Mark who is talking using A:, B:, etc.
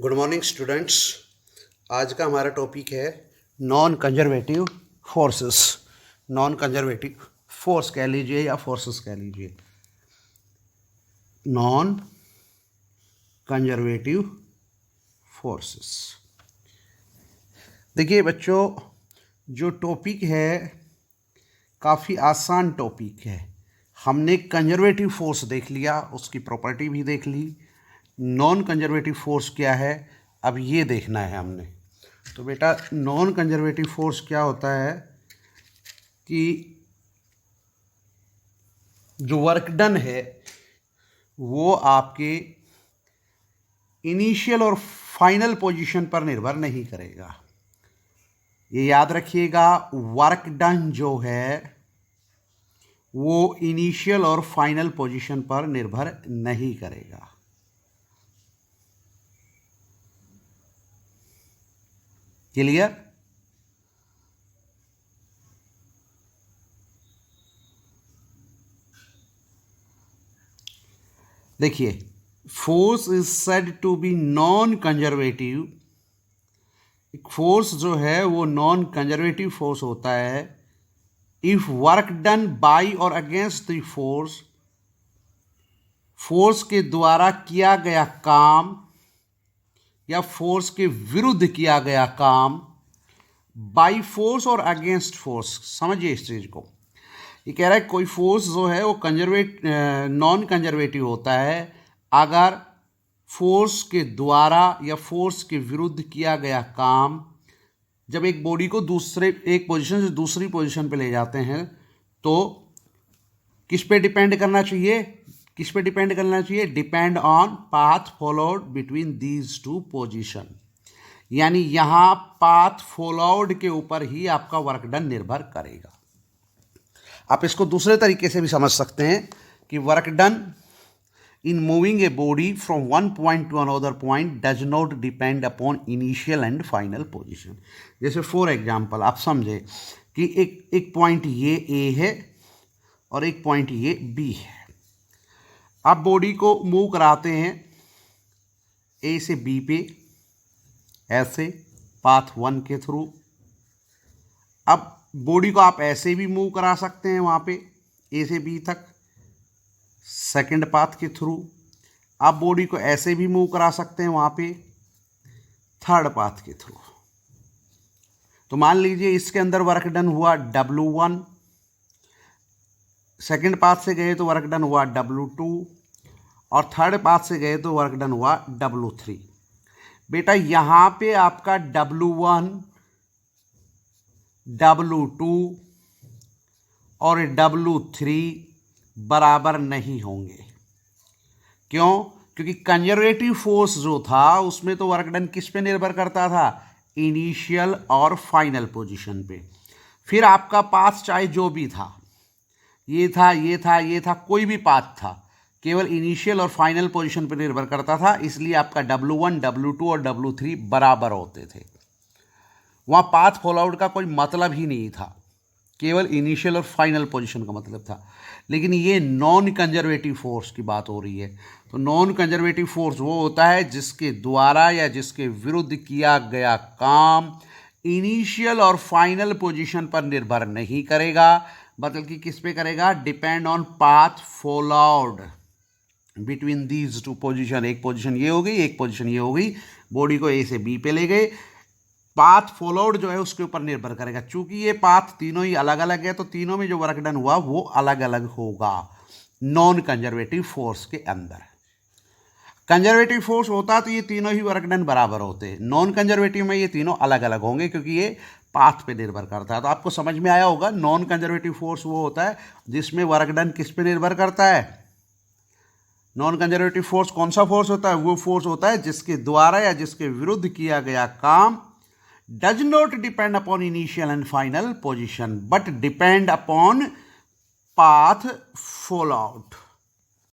A: Good morning students. आज का हमारा टॉपिक है non conservative forces. Non conservative force कह लीजिए या फोर्सेस कह लीजिए। Non conservative forces. देखिए बच्चों, जो टॉपिक है काफ़ी आसान टॉपिक है। हमने कंजर्वेटिव फोर्स देख लिया, उसकी प्रॉपर्टी भी देख ली। नॉन कंजर्वेटिव फोर्स क्या है अब ये देखना है हमने। तो बेटा नॉन कंजर्वेटिव फोर्स क्या होता है कि जो वर्क डन है वो आपके इनिशियल और फाइनल पोजीशन पर निर्भर नहीं करेगा। ये याद रखिएगा, वर्क डन जो है वो इनिशियल और फाइनल पोजीशन पर निर्भर नहीं करेगा। क्लियर? देखिए, force is said to be non conservative. Force जो है वो नॉन कंजर्वेटिव फोर्स होता है इफ वर्क डन बाय और अगेंस्ट द फोर्स, फोर्स के द्वारा किया गया काम या फोर्स के विरुद्ध किया गया काम बाय फोर्स और अगेंस्ट फोर्स। समझिए इस चीज को। ये कह रहा है कोई फोर्स जो है वो नॉन कंजर्वेटिव होता है अगर फोर्स के द्वारा या फोर्स के विरुद्ध किया गया काम, जब एक बॉडी को एक पोजीशन से दूसरी पोजीशन पे ले जाते हैं तो किस पे डिपेंड करना चाहिए? किस पे डिपेंड करना चाहिए? Depend on path followed between these two position. यानी यहां पाथ फॉलोड के ऊपर ही आपका वर्क डन निर्भर करेगा। आप इसको दूसरे तरीके से भी समझ सकते हैं कि work done in moving a body from one point two another point does not depend upon initial and final position. जैसे फॉर एग्जांपल आप समझे कि एक पॉइंट ये ए है और एक पॉइंट ये बी है। आप बॉडी को मूव कराते हैं ए से बी पे ऐसे पाथ 1 के थ्रू। अब बॉडी को आप ऐसे भी मूव करा सकते हैं वहाँ पे ए से बी तक सेकंड पाथ के थ्रू। आप बॉडी को ऐसे भी मूव करा सकते हैं वहाँ पे थर्ड पाथ के थ्रू। तो मान लीजिए इसके अंदर वर्क डन हुआ W1, सेकंड पाथ से गए तो वर्क डन हुआ W2 और थर्ड पाथ से गए तो वर्क डन हुआ W3। बेटा यहाँ पे आपका W1, W2 और W3 बराबर नहीं होंगे। क्यों? क्योंकि कंजर्वेटिव फोर्स जो था उसमें तो वर्क डन किस पे निर्भर करता था? इनिशियल और फाइनल पोजीशन पे। फिर आपका पाथ चाहे जो भी था, ये था, ये था, ये था, कोई भी पाथ था, केवल इनिशियल और फाइनल पोजीशन पर निर्भर करता था। इसलिए आपका W1, W2 और W3 बराबर होते थे। वहाँ पाथ फॉलोआउट का कोई मतलब ही नहीं था, केवल इनिशियल और फाइनल पोजीशन का मतलब था। लेकिन ये नॉन कंजर्वेटिव फोर्स की बात हो रही है। तो नॉन कंजर्वेटिव फोर्स वो होता है जिसके द्वारा या जिसके विरुद्ध किया गया काम इनिशियल और फाइनल पोजीशन पर निर्भर नहीं करेगा, बल्कि किस पे करेगा? Depend on path followed between these two position. एक पोजीशन ये हो गई, एक पोजीशन ये हो गई। बॉडी को ए से बी पे ले गए, पाथ फॉलोड जो है उसके ऊपर निर्भर करेगा। चूंकि ये पाथ तीनों ही अलग अलग है तो तीनों में जो वर्क डन हुआ वो अलग अलग होगा नॉन कंजर्वेटिव फोर्स के अंदर। कंजर्वेटिव फोर्स होता तो ये तीनों ही वर्क डन बराबर होते। नॉन कंजर्वेटिव में ये तीनों अलग अलग होंगे क्योंकि ये पाथ पे निर्भर करता है। तो आपको समझ में आया होगा, नॉन कंजर्वेटिव फोर्स वो होता है जिसमें वर्क डन किस पे निर्भर करता है। नॉन कंजर्वेटिव फोर्स कौन सा फोर्स होता है? वो फोर्स होता है जिसके द्वारा या जिसके विरुद्ध किया गया काम does not depend upon initial and final position but depend upon path followed।